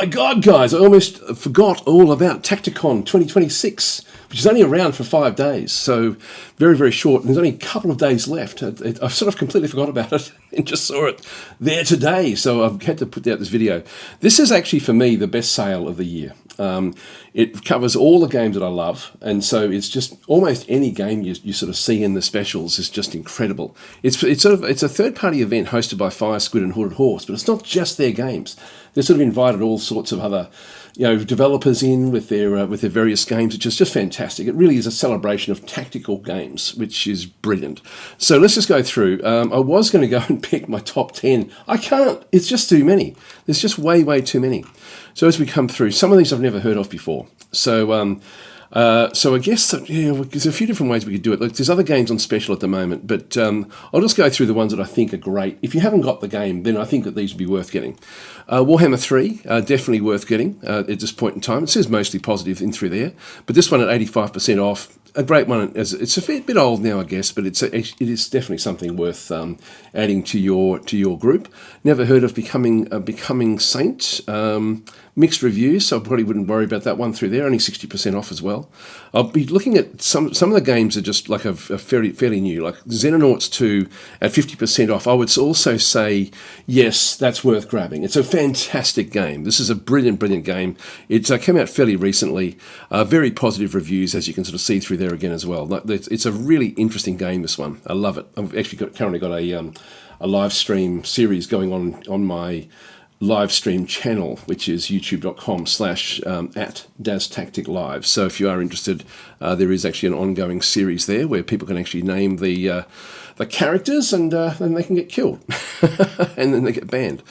my God, guys, I almost forgot all about Tacticon 2026, which is only around for 5 days, so very, very short. And there's only a couple of days left. I sort of completely forgot about it and just saw it there today, so I've had to put out this video. This is actually, for me, the best sale of the year. It covers all the games that I love, and so it's just almost any game you sort of see in the specials is just incredible. It's a third-party event hosted by Fire Squid and Hooded Horse, but it's not just their games. They've sort of invited all sorts of other, developers in with their various games, which is just fantastic. It really is a celebration of tactical games, which is brilliant. So let's just go through. I was going to go and pick my top 10. I can't. It's just too many. There's just way, way too many. So as we come through, some of these I've never heard of before. So I guess there's a few different ways we could do it. Look, there's other games on special at the moment, but I'll just go through the ones that I think are great. If you haven't got the game, then I think that these would be worth getting. Warhammer 3, definitely worth getting at this point in time. It says mostly positive in through there, but this one at 85% off, a great one. It's a fair bit old now, I guess, but it is definitely something worth adding to your group. Never heard of Becoming Saint. Mixed reviews, so I probably wouldn't worry about that one through there. Only 60% off as well. I'll be looking at some of the games are just like a fairly new, like Xenonauts 2 at 50% off. I would also say yes, that's worth grabbing. It's a fantastic game. This is a brilliant game. It came out fairly recently. Very positive reviews, as you can sort of see through there again as well. It's a really interesting game. This one, I love it. I've actually currently got a live stream series going on my live stream channel, which is youtube.com/@DazTacticLive. So if you are interested, there is actually an ongoing series there where people can actually name the characters, and then they can get killed and then they get banned.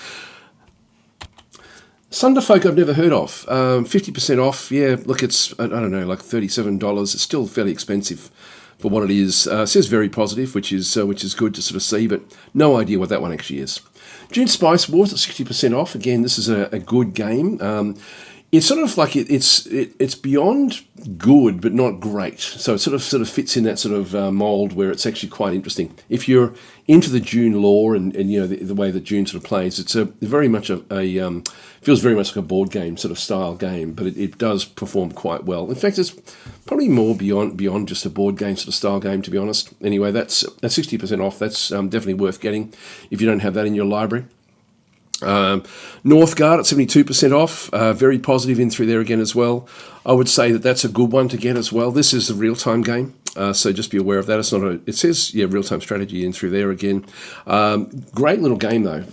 Sunderfolk I've never heard of. 50% off. Yeah, look, it's I don't know, like $37. It's still fairly expensive for what it is. It says very positive, which is good to sort of see, but no idea what that one actually is. June Spice Wars at 60% off. Again, this is a good game. It's sort of like it's beyond good, but not great. So it sort of fits in that sort of mold where it's actually quite interesting. If you're into the June lore and the way that June sort of plays, it's very much feels very much like a board game sort of style game, but it does perform quite well. In fact, it's probably more beyond just a board game sort of style game, to be honest. Anyway, that's 60% off. That's definitely worth getting if you don't have that in your library. Northgard at 72% off, very positive in through there again as well. I would say that's a good one to get as well. This is a real-time game, so just be aware of that. It says real-time strategy in through there again. Great little game though,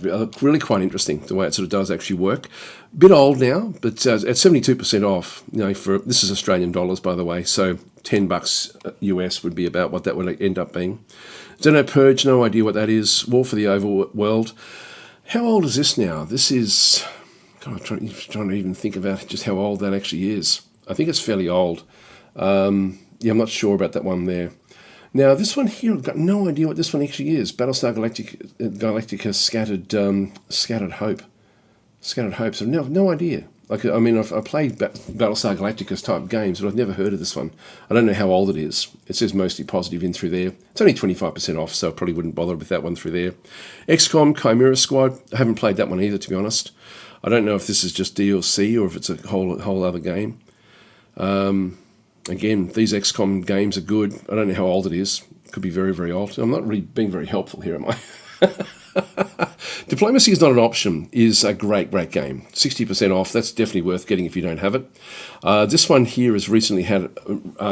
really quite interesting the way it sort of does actually work. Bit old now, but at 72% off. This is Australian dollars, by the way, so $10 US would be about what that would end up being. Xeno Purge, no idea what that is. War for the Overworld. How old is this now? This is, God, I'm trying to even think about just how old that actually is. I think it's fairly old. I'm not sure about that one there. Now, this one here, I've got no idea what this one actually is. Battlestar Galactica Scattered Hope. Scattered Hope, so no idea. I've played Battlestar Galactica's type games, but I've never heard of this one. I don't know how old it is. It says mostly positive in through there. It's only 25% off, so I probably wouldn't bother with that one through there. XCOM Chimera Squad. I haven't played that one either, to be honest. I don't know if this is just DLC or if it's a whole other game. Again, these XCOM games are good. I don't know how old it is. It could be very, very old. I'm not really being very helpful here, am I? Diplomacy is Not an Option is a great game. 60% off. That's definitely worth getting if you don't have it. This one here has recently had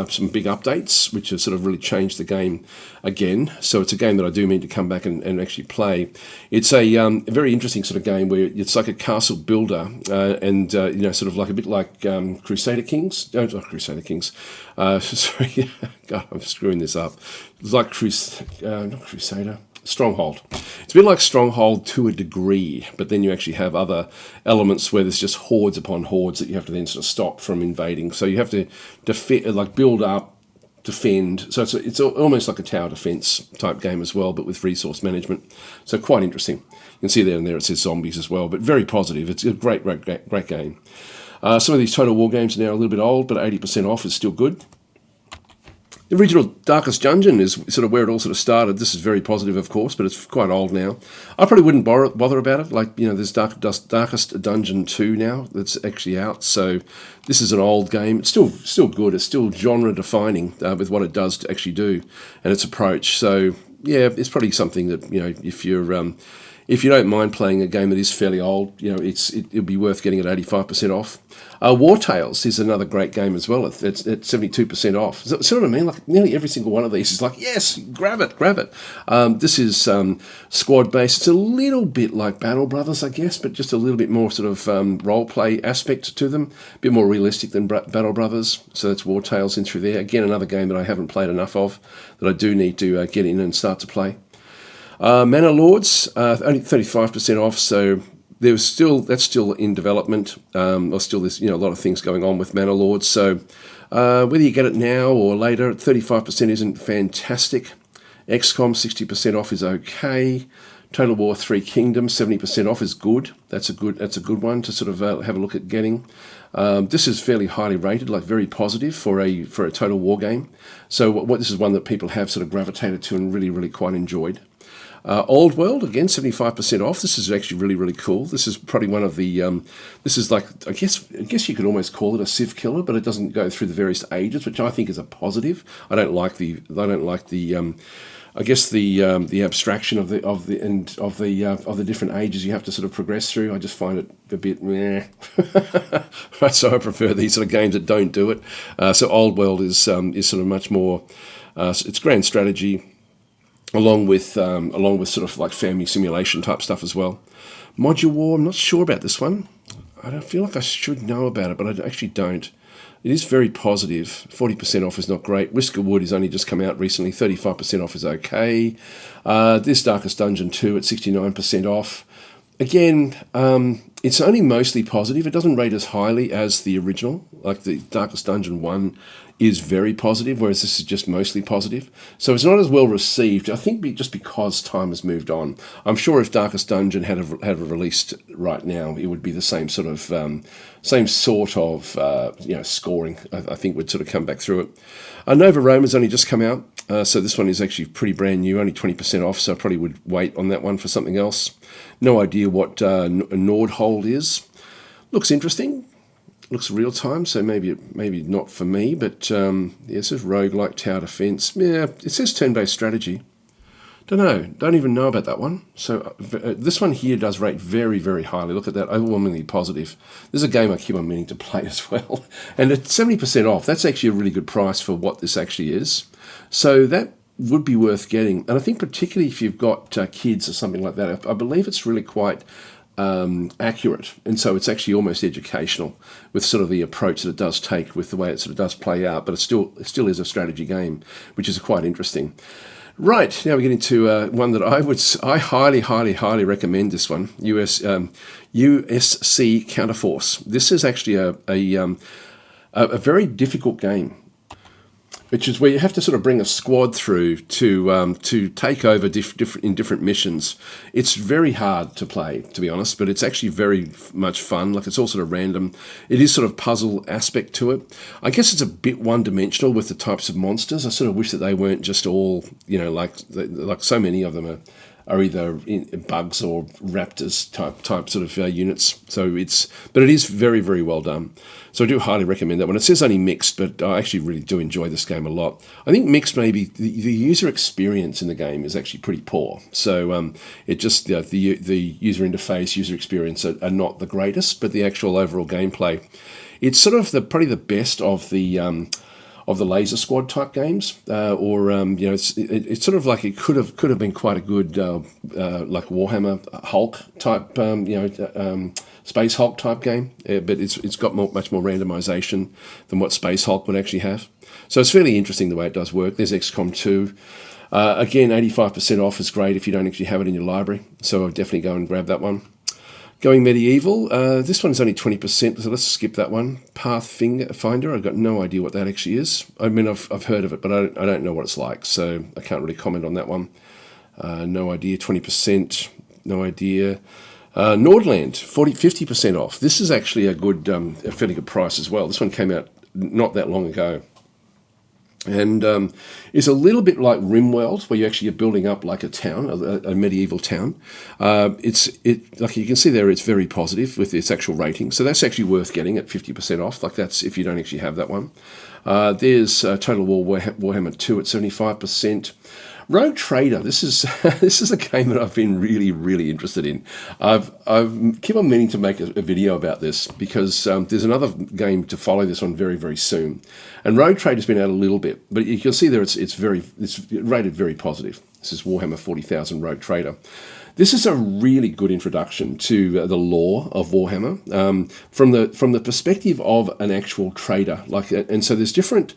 some big updates, which have sort of really changed the game again. So it's a game that I do mean to come back and actually play. It's a very interesting sort of game where it's like a castle builder, and sort of like a bit like Crusader Kings. No, not Crusader Kings. Sorry, God, I'm screwing this up. It's like not Crusader. Stronghold. It's a bit like Stronghold to a degree, but then you actually have other elements where there's just hordes upon hordes that you have to then sort of stop from invading. So you have to build up, defend. So it's almost like a tower defense type game as well, but with resource management. So quite interesting. You can see there and there it says zombies as well, but very positive. It's a great game. Some of these Total War games are now a little bit old, but 80% off is still good. The original Darkest Dungeon is sort of where it all sort of started. This is very positive, of course, but it's quite old now. I probably wouldn't bother about it. Like, there's Darkest Dungeon 2 now that's actually out. So this is an old game. It's still good. It's still genre defining with what it does to actually do and its approach. So yeah, it's probably something that, if you don't mind playing a game that is fairly old, it'll be worth getting at 85% off. War Tales is another great game as well. It's at 72% off. See what I mean? Like nearly every single one of these is like, yes, grab it. This is squad based. It's a little bit like Battle Brothers, I guess, but just a little bit more sort of role play aspect to them. A bit more realistic than Battle Brothers. So that's War Tales in through there. Again, another game that I haven't played enough of that I do need to get in and start to play. Manor Lords, only 35% off, so that's still in development. Or still there's a lot of things going on with Manor Lords. So whether you get it now or later, 35% isn't fantastic. XCOM 60% off is okay. Total War 3 Kingdoms 70% off is good. That's a good one to sort of have a look at getting. This is fairly highly rated, like very positive for a Total War game. So this is one that people have sort of gravitated to and really, really quite enjoyed. Old World, again, 75% off. This is actually really, really cool. This is probably one of the, this is like, I guess you could almost call it a civ killer, but it doesn't go through the various ages, which I think is a positive. I don't like the abstraction of the different ages you have to sort of progress through. I just find it a bit meh. So I prefer these sort of games that don't do it. So Old World is sort of much more, it's grand strategy, along with sort of like family simulation type stuff as well. Module War, I'm not sure about this one. I don't feel like I should know about it, but I actually don't. It is very positive. 40% off is not great. Whisker Wood has only just come out recently. 35% off is okay. This Darkest Dungeon 2 at 69% off. Again, it's only mostly positive. It doesn't rate as highly as the original. Like the Darkest Dungeon 1 is very positive, whereas this is just mostly positive. So it's not as well received, I think, just because time has moved on. I'm sure if Darkest Dungeon had released right now, it would be the same sort of scoring. I think would sort of come back through it. Nova Roma's only just come out, so this one is actually pretty brand new, only 20% off. So I probably would wait on that one for something else. No idea what Nordhold is. Looks interesting. Looks real time, so maybe not for me, but it says roguelike tower defense. Yeah, it says turn-based strategy. Don't even know about that one. So this one here does rate very, very highly. Look at that, overwhelmingly positive. This is a game I keep on meaning to play as well. And at 70% off, that's actually a really good price for what this actually is. So that would be worth getting. And I think particularly if you've got kids or something like that, I believe it's really quite accurate, and so it's actually almost educational with sort of the approach that it does take with the way it sort of does play out, but it still is a strategy game, which is quite interesting. Right, now we get into one that I highly recommend. This one, USC Counterforce. This is actually a very difficult game, which is where you have to sort of bring a squad through to take over in different missions. It's very hard to play, to be honest, but it's actually very much fun. Like, it's all sort of random. It is sort of puzzle aspect to it. I guess it's a bit one-dimensional with the types of monsters. I sort of wish that they weren't just all, like so many of them are either bugs or raptors type sort of units. But it is very, very well done. So I do highly recommend that one. It says only mixed, but I actually really do enjoy this game a lot. I think mixed, maybe the user experience in the game is actually pretty poor. So it just the user interface, user experience are not the greatest, but the actual overall gameplay, it's sort of probably the best of the Laser Squad type games, it's sort of like it could have been quite a good like Warhammer Hulk type, Space Hulk type game, but it's got much more randomization than what Space Hulk would actually have. So it's fairly interesting the way it does work. There's XCOM 2. Again, 85% off is great if you don't actually have it in your library. So I'll definitely go and grab that one. Going medieval, this one's only 20%, so let's skip that one. Pathfinder, I've got no idea what that actually is. I mean, I've heard of it, but I don't know what it's like, so I can't really comment on that one. No idea, 20%, no idea. Nordland, 50% off. This is actually a fairly good price as well. This one came out not that long ago. And it's a little bit like RimWorld, where you actually are building up like a town, a medieval town. Like you can see there, it's very positive with its actual rating. So that's actually worth getting at 50% off. Like that's if you don't actually have that one. There's Total War Warhammer 2 at 75%. Rogue Trader. This is this is a game that I've been really interested in. I've keep on meaning to make a video about this because there's another game to follow this one very soon. And Rogue Trader's been out a little bit, but you can see there it's rated very positive. This is Warhammer 40,000 Rogue Trader. This is a really good introduction to the lore of Warhammer from the perspective of an actual trader. And so there's different.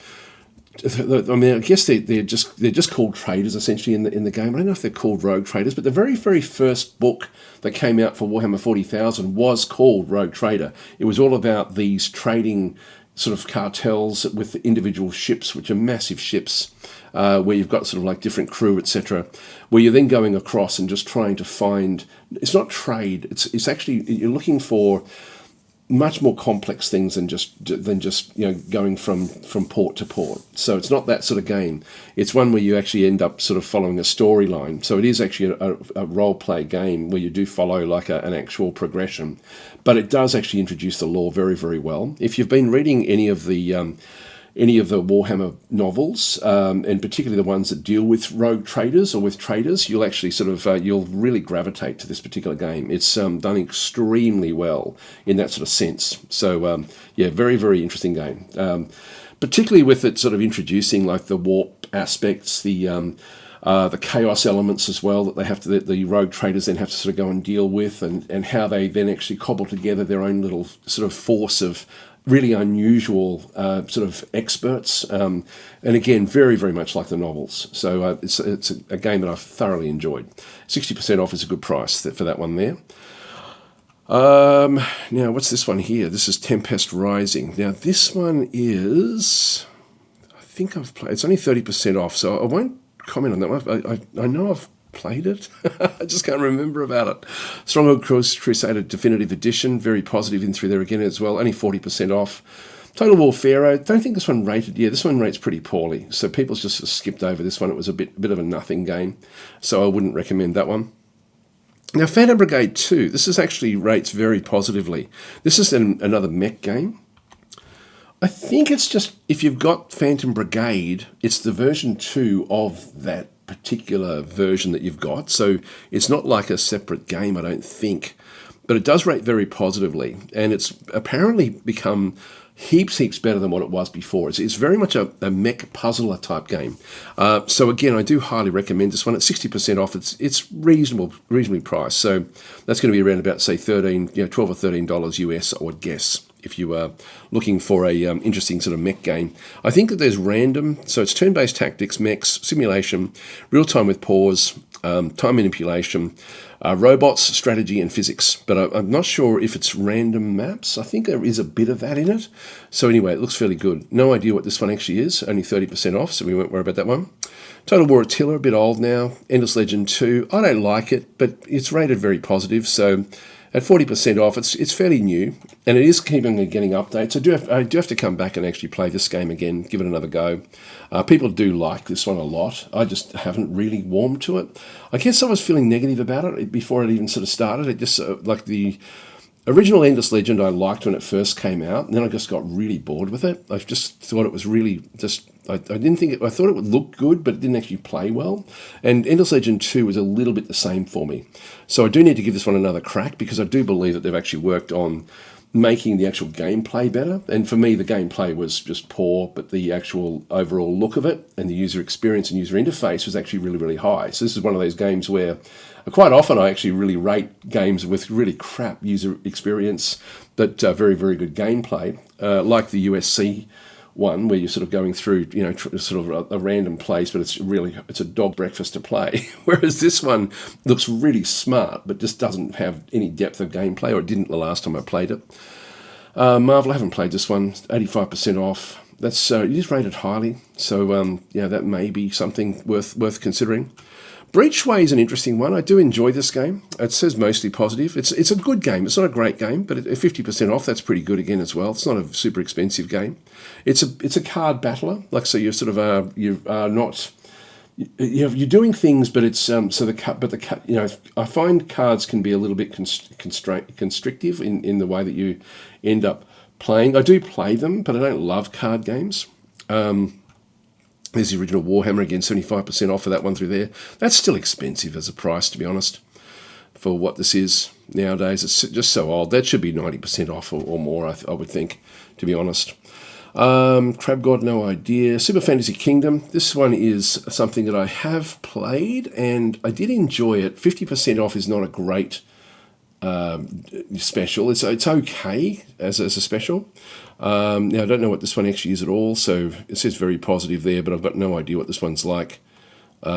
I mean, I guess they're just called traders essentially in the game. I don't know if they're called rogue traders, but the very first book that came out for Warhammer 40,000 was called Rogue Trader. It was all about these trading sort of cartels with individual ships, which are massive ships, where you've got sort of like different crew, etc. Where you're then going across and just trying to find. It's not trade. It's actually you're looking for much more complex things than just going from port to port. So it's not that sort of game. It's one where you actually end up sort of following a storyline. So it is actually a role play game where you do follow like an actual progression, but it does actually introduce the lore very well. If you've been reading any of the Warhammer novels, and particularly the ones that deal with rogue traders or with traders, you'll actually sort of you'll really gravitate to this particular game. It's done extremely well in that sort of sense. So yeah, very interesting game. Particularly with it sort of introducing like the warp aspects, the chaos elements as well that they have to the rogue traders then have to sort of go and deal with, and how they then actually cobble together their own little sort of force of really unusual sort of experts, and again very much like the novels. So it's a game that I've thoroughly enjoyed. 60% off is a good price for that one there. Now what's this one here? This is Tempest Rising. Now this one is, I think I've played. It's only 30% off, so I won't comment on that one. I know I've played it. I just can't remember about it. Stronghold Crusader Definitive Edition, very positive in through there again as well, only 40% off. Total War Pharaoh, don't think this one rated, this one rates pretty poorly, so people's just skipped over this one. It was a bit of a nothing game, so I wouldn't recommend that one. Now Phantom Brigade 2, this is actually rates very positively. This is another mech game. I think it's just, if you've got Phantom Brigade, it's the version 2 of that particular version that you've got. So it's not like a separate game, I don't think. But it does rate very positively. And it's apparently become heaps better than what it was before. It's very much a mech puzzler type game. So again, I do highly recommend this one. At 60% off, it's reasonably priced. So that's going to be around about, say, $12 or $13 US, I would guess, if you are looking for a interesting sort of mech game. I think that there's random, so it's turn-based tactics, mechs, simulation, real-time with pause, time manipulation, robots, strategy, and physics. But I'm not sure if it's random maps. I think there is a bit of that in it. So anyway, it looks fairly good. No idea what this one actually is. Only 30% off, so we won't worry about that one. Total War Attila, a bit old now. Endless Legend 2, I don't like it, but it's rated very positive, so at 40% off, it's fairly new, and it is keeping getting updates. I do have to come back and actually play this game again, give it another go. People do like this one a lot. I just haven't really warmed to it. I guess I was feeling negative about it before it even sort of started. It just like the original Endless Legend I liked when it first came out, and then I just got really bored with it. I just thought it was really just. I didn't think it. I thought it would look good, but it didn't actually play well. And Endless Legend 2 was a little bit the same for me. So I do need to give this one another crack, because I do believe that they've actually worked on making the actual gameplay better. And for me, the gameplay was just poor, but the actual overall look of it and the user experience and user interface was actually really high. So this is one of those games where quite often I actually really rate games with really crap user experience, but very good gameplay, like the USC one, where you're sort of going through, sort of a random place, but it's a dog breakfast to play. Whereas this one looks really smart, but just doesn't have any depth of gameplay, or it didn't the last time I played it. Marvel, I haven't played this one. 85% off. That's it is rated highly, so that may be something worth considering. Breachway is an interesting one. I do enjoy this game. It says mostly positive. It's a good game. It's not a great game, but at 50% off, that's pretty good again as well. It's not a super expensive game. It's a card battler. Like, so you're sort of you are not. You're doing things, but it's I find cards can be a little bit constrictive in the way that you end up playing. I do play them, but I don't love card games. There's the original Warhammer again, 75% off for that one through there. That's still expensive as a price, to be honest, for what this is nowadays. It's just so old. That should be 90% off or more, I would think, to be honest. Crab God, no idea. Super Fantasy Kingdom. This one is something that I have played, and I did enjoy it. 50% off is not a great special. It's okay as a special. Now, I don't know what this one actually is at all, so it says very positive there, but I've got no idea what this one's like. I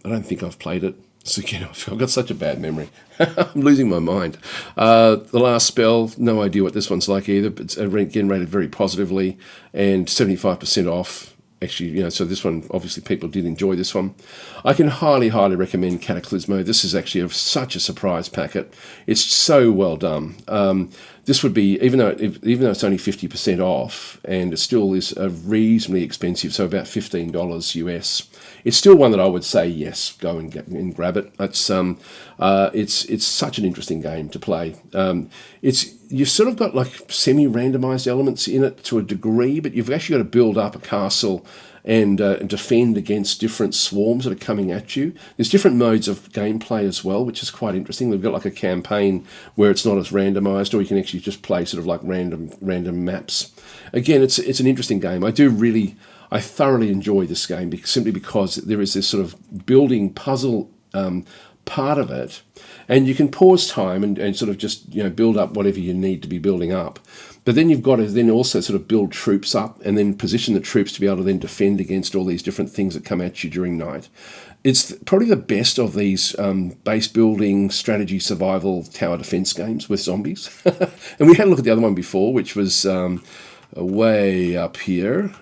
don't think I've played it. So, I've got such a bad memory. I'm losing my mind. The Last Spell, no idea what this one's like either, but it's again rated very positively, and 75% off. Actually, so this one, obviously people did enjoy this one. I can highly, highly recommend Cataclysmo. This is actually such a surprise packet. It's so well done. This would be, even though it's only 50% off, and it still is reasonably expensive, so about $15 US. It's still one that I would say, yes, go and grab it. It's such an interesting game to play. You've sort of got like semi-randomized elements in it to a degree, but you've actually got to build up a castle and defend against different swarms that are coming at you. There's different modes of gameplay as well, which is quite interesting. They've got like a campaign where it's not as randomized, or you can actually just play sort of like random maps. Again, it's an interesting game. I thoroughly enjoy this game simply because there is this sort of building puzzle part of it, and you can pause time and sort of just build up whatever you need to be building up. But then you've got to then also sort of build troops up and then position the troops to be able to then defend against all these different things that come at you during night. It's probably the best of these base building, strategy, survival, tower defense games with zombies. And we had a look at the other one before, which was way up here.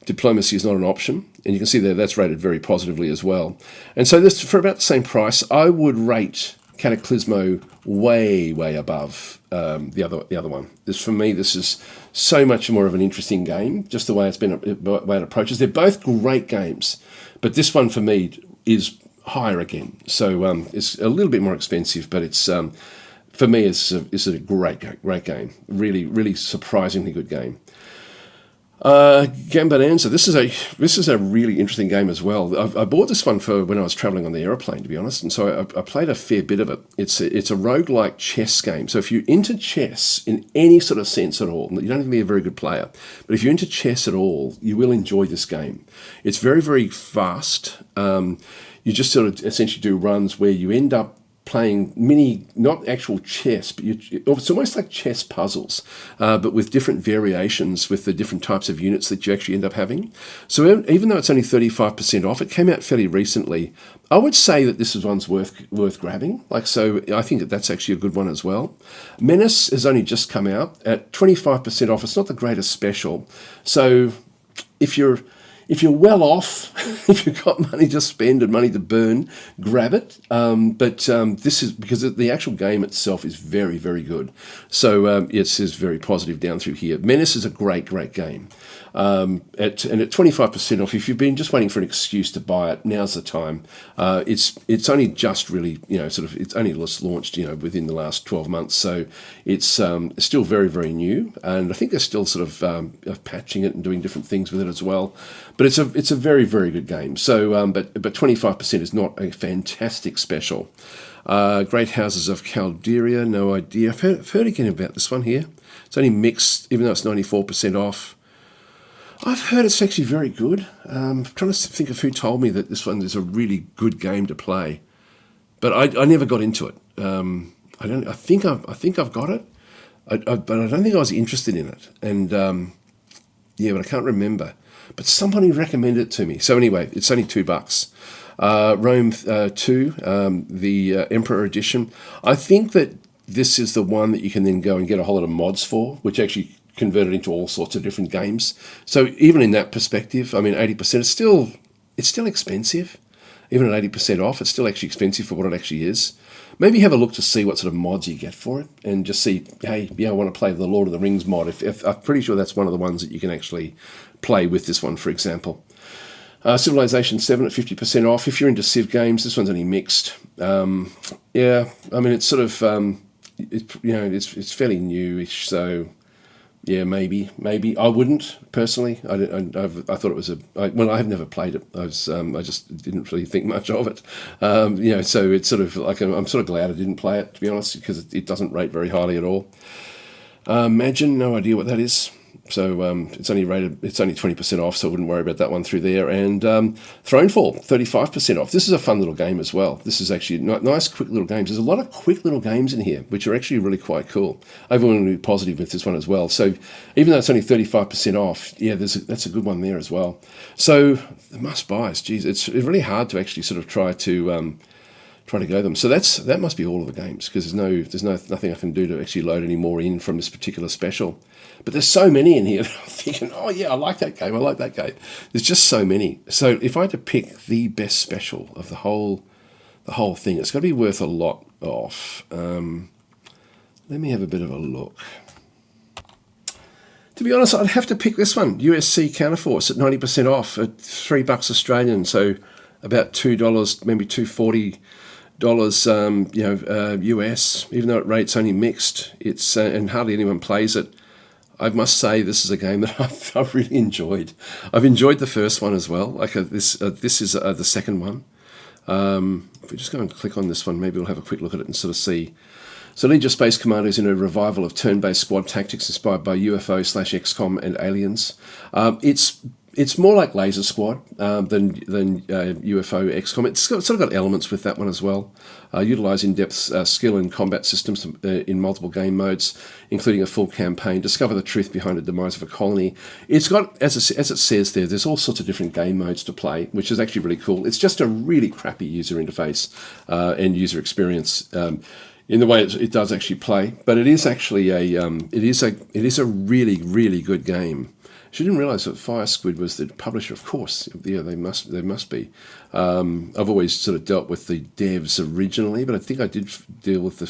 Diplomacy is not an option, and you can see there that's rated very positively as well. And so this, for about the same price, I would rate Cataclysmo way above the other one. For me, this is so much more of an interesting game, just the way the way it approaches. They're both great games, but this one for me is higher again. So it's a little bit more expensive, but it's for me it's a great game. Really surprisingly good game. Gambonanza. This is a really interesting game as well. I bought this one for when I was traveling on the aeroplane, to be honest, and so I played a fair bit of it. It's a roguelike chess game. So if you're into chess in any sort of sense at all, you don't have to be a very good player, but if you're into chess at all, you will enjoy this game. It's very fast. You just sort of essentially do runs where you end up playing not actual chess, but it's almost like chess puzzles, but with different variations with the different types of units that you actually end up having. So even though it's only 35% off, it came out fairly recently. I would say that this is one's worth grabbing. So I think that's actually a good one as well. Menace has only just come out at 25% off. It's not the greatest special. So if you're well off, if you've got money to spend and money to burn, grab it. But this is because the actual game itself is very good. So it says very positive down through here. Menace is a great game. At 25% off, if you've been just waiting for an excuse to buy it, now's the time. It's only just really, it's only just launched, within the last 12 months. So it's still very new. And I think they're still sort of patching it and doing different things with it as well. But it's a very good game. So, but 25% is not a fantastic special. Great Houses of Calderia, no idea. I've heard again about this one here. It's only mixed, even though it's 94% off. I've heard it's actually very good. I'm trying to think of who told me that this one is a really good game to play, but I never got into it. I think I've got it, but I don't think I was interested in it. And but I can't remember. But somebody recommended it to me. So anyway, it's only $2. Rome 2, the Emperor Edition. I think that this is the one that you can then go and get a whole lot of mods for, which actually convert it into all sorts of different games. So even in that perspective, I mean, 80% is still expensive. Even at 80% off, it's still actually expensive for what it actually is. Maybe have a look to see what sort of mods you get for it, and just see, hey, yeah, I want to play the Lord of the Rings mod. If I'm pretty sure that's one of the ones that you can actually play with this one, for example. Civilization 7 at 50% off. If you're into Civ games, this one's only mixed. Yeah, I mean, it's sort of, it's fairly newish, so yeah, maybe I wouldn't personally. I thought it was I've never played it. I just didn't really think much of it. So it's sort of like I'm sort of glad I didn't play it, to be honest, because it doesn't rate very highly at all. Imagine, no idea what that is. So it's only 20% off, so I wouldn't worry about that one through there. And Thronefall, 35% off. This is a fun little game as well. This is actually nice, quick little games. There's a lot of quick little games in here, which are actually really quite cool. I want to be positive with this one as well. So even though it's only 35% off, yeah, that's a good one there as well. So the must-buys, geez, it's really hard to actually sort of try to go them. So that must be all of the games, because there's nothing I can do to actually load any more in from this particular special. But there's so many in here that I'm thinking, oh yeah, I like that game. There's just so many. So if I had to pick the best special of the whole thing, it's got to be worth a lot off. Let me have a bit of a look. To be honest, I'd have to pick this one, USC Counterforce at 90% off at $3 Australian, so about $2, maybe $2.40. US, even though it rates only mixed, it's and hardly anyone plays it. I must say this is a game that I've really enjoyed. I've enjoyed the first one as well. Like this is the second one. If we just go and click on this one, maybe we'll have a quick look at it and sort of see. So Legion Space Commando is in a revival of turn-based squad tactics inspired by UFO/XCOM and Aliens. It's more like Laser Squad than UFO XCOM. It's sort of got elements with that one as well. Utilise in-depth skill and combat systems in multiple game modes, including a full campaign. Discover the truth behind the demise of a colony. It's got, as it says there's all sorts of different game modes to play, which is actually really cool. It's just a really crappy user interface and user experience. In the way it does actually play, but it is actually it is a really, really good game. She didn't realise that Fire Squid was the publisher. Of course, yeah, they must be. I've always sort of dealt with the devs originally, but I think I did deal with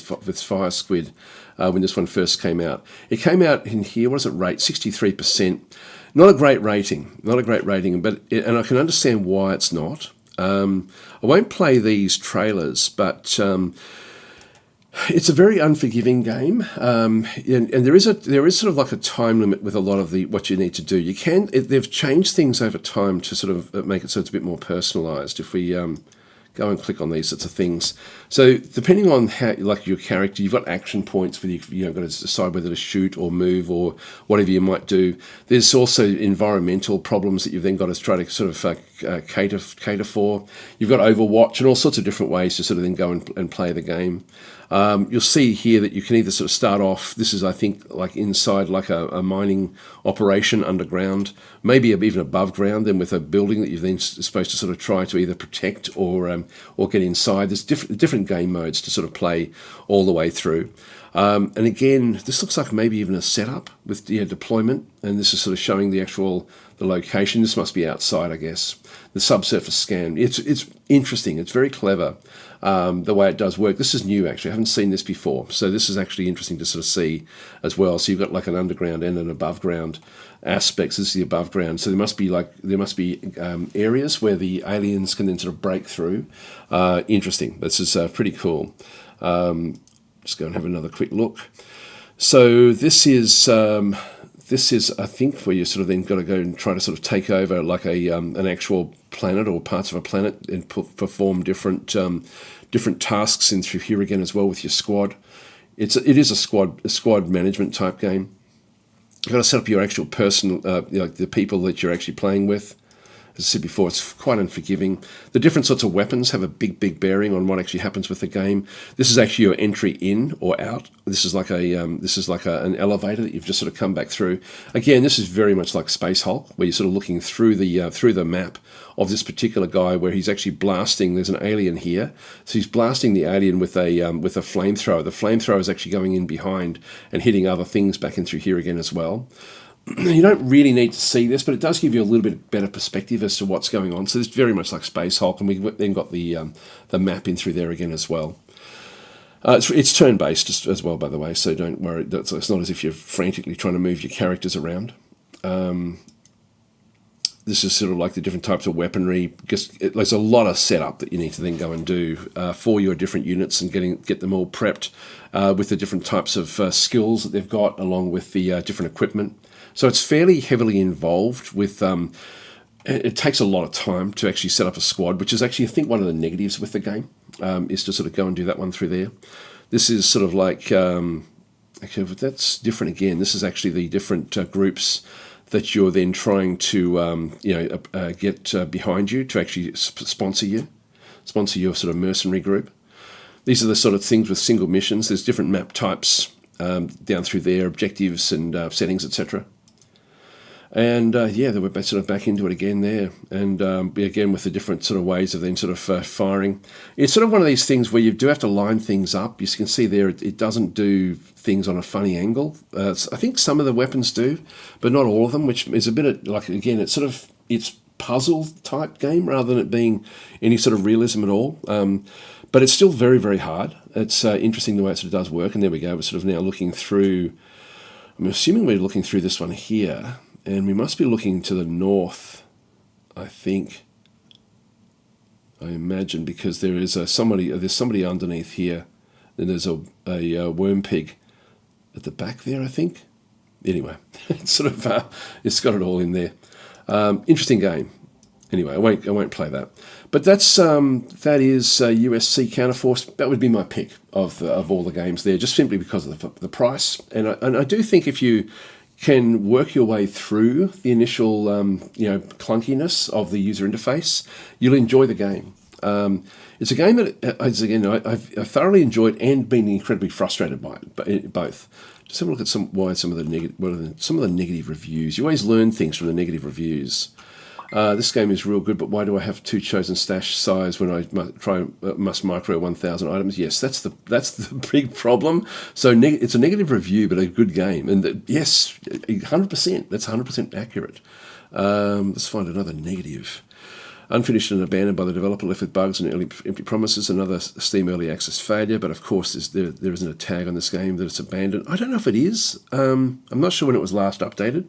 Fire Squid when this one first came out. It came out in here. What does it rate? 63%. Not a great rating. But and I can understand why it's not. I won't play these trailers, but. It's a very unforgiving game, and there is sort of like a time limit with a lot of what you need to do. They've changed things over time to sort of make it so it's a bit more personalised. If we go and click on these sorts of things, so depending on how, like your character, you've got action points where you've got to decide whether to shoot or move or whatever you might do. There's also environmental problems that you've then got to try to sort of cater for. You've got Overwatch and all sorts of different ways to sort of then go and play the game. You'll see here that you can either sort of start off, this is I think like inside like a mining operation underground, maybe even above ground, then with a building that you're then supposed to sort of try to either protect or get inside. There's different game modes to sort of play all the way through. And again, this looks like maybe even a setup with deployment, and this is sort of showing the location. This must be outside, I guess. The subsurface scan. It's interesting. It's very clever. The way it does work. This is new, actually. I haven't seen this before. So this is actually interesting to sort of see as well. So you've got like an underground and an above ground aspects. This is the above ground. So there must be areas where the aliens can then sort of break through. Interesting. This is pretty cool. Just go and have another quick look. So this is I think where you sort of then got to go and try to sort of take over like an actual planet or parts of a planet and perform different tasks in through here again as well with your squad. It is a squad management type game. You've got to set up your actual person, the people that you're actually playing with. As I said before, it's quite unforgiving. The different sorts of weapons have a big bearing on what actually happens with the game. This is actually your entry in or out. This is like an elevator that you've just sort of come back through. Again, this is very much like Space Hulk, where you're sort of looking through the map of this particular guy, where he's actually blasting. There's an alien here, so he's blasting the alien with a flamethrower. The flamethrower is actually going in behind and hitting other things back in through here again as well. you don't really need to see this, but it does give you a little bit better perspective as to what's going on. So it's very much like Space Hulk, and we've then got the map in through there again as well. It's turn-based as well, by the way, so don't worry. It's not as if you're frantically trying to move your characters around. This is sort of like the different types of weaponry. There's a lot of setup that you need to then go and do for your different units and get them all prepped with the different types of skills that they've got, along with the different equipment. So it's fairly heavily involved with... it takes a lot of time to actually set up a squad, which is actually, I think, one of the negatives with the game, is to sort of go and do that one through there. This is sort of like... okay, but that's different again. This is actually the different groups that you're then trying to get behind you to actually sponsor your sort of mercenary group. These are the sort of things with single missions. There's different map types down through there, objectives and settings, etc. And then we're sort of back into it again there, and again with the different sort of ways of then sort of firing. It's sort of one of these things where you do have to line things up. You can see there it doesn't do things on a funny angle. I think some of the weapons do, but not all of them, which is a bit of, like, again, it's puzzle type game rather than it being any sort of realism at all. But it's still very, very hard. It's interesting the way it sort of does work. And there we go. We're sort of now looking through. I'm assuming we're looking through this one here. And we must be looking to the north, I think. I imagine, because there's somebody underneath here. Then there's a worm pig at the back there, I think. Anyway, it's sort of it's got it all in there. Interesting game. Anyway, I won't play that. But that is USC Counterforce. That would be my pick of all the games there, just simply because of the price. And I do think if you can work your way through the initial clunkiness of the user interface, you'll enjoy the game. It's a game that, I've thoroughly enjoyed and been incredibly frustrated by it, both. Just have a look at some of the negative reviews. You always learn things from the negative reviews. This game is real good, but why do I have 2 chosen stash size when I must micro 1,000 items? Yes, that's the big problem. So it's a negative review, but a good game. And yes, 100%. That's 100% accurate. Let's find another negative. Unfinished and abandoned by the developer, left with bugs and empty promises. Another Steam early access failure, but of course there isn't a tag on this game that it's abandoned. I don't know if it is. I'm not sure when it was last updated.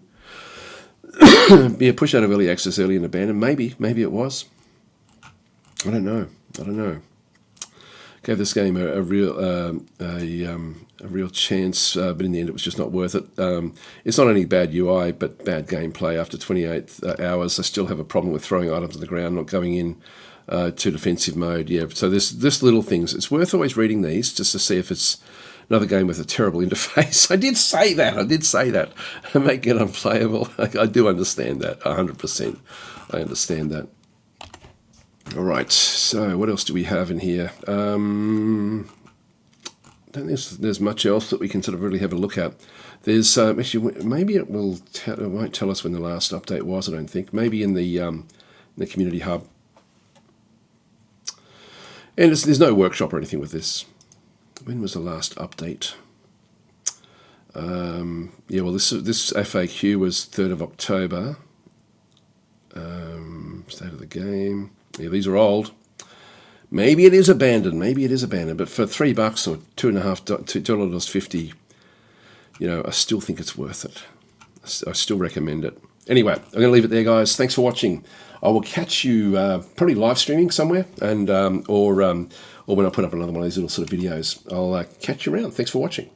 Yeah, push out of early access, early and abandoned. Maybe it was. I don't know. Gave this game a real chance, but in the end, it was just not worth it. It's not only bad UI, but bad gameplay. After 28 hours, I still have a problem with throwing items on the ground, not going in to defensive mode. Yeah, so there's little things. It's worth always reading these just to see if it's another game with a terrible interface. I did say that. Making it unplayable. I do understand that, 100%. I understand that. All right, so what else do we have in here? I don't think there's much else that we can sort of really have a look at. There's actually, maybe it won't tell us when the last update was, I don't think. Maybe in the community hub. And there's no workshop or anything with this. When was the last update? Yeah, well, this FAQ was 3rd of October. State of the game. Yeah, these are old. Maybe it is abandoned. But for $3 or $2.50, I still think it's worth it. I still recommend it. Anyway, I'm going to leave it there, guys. Thanks for watching. I will catch you probably live streaming somewhere, and or when I put up another one of these little sort of videos. I'll catch you around. Thanks for watching.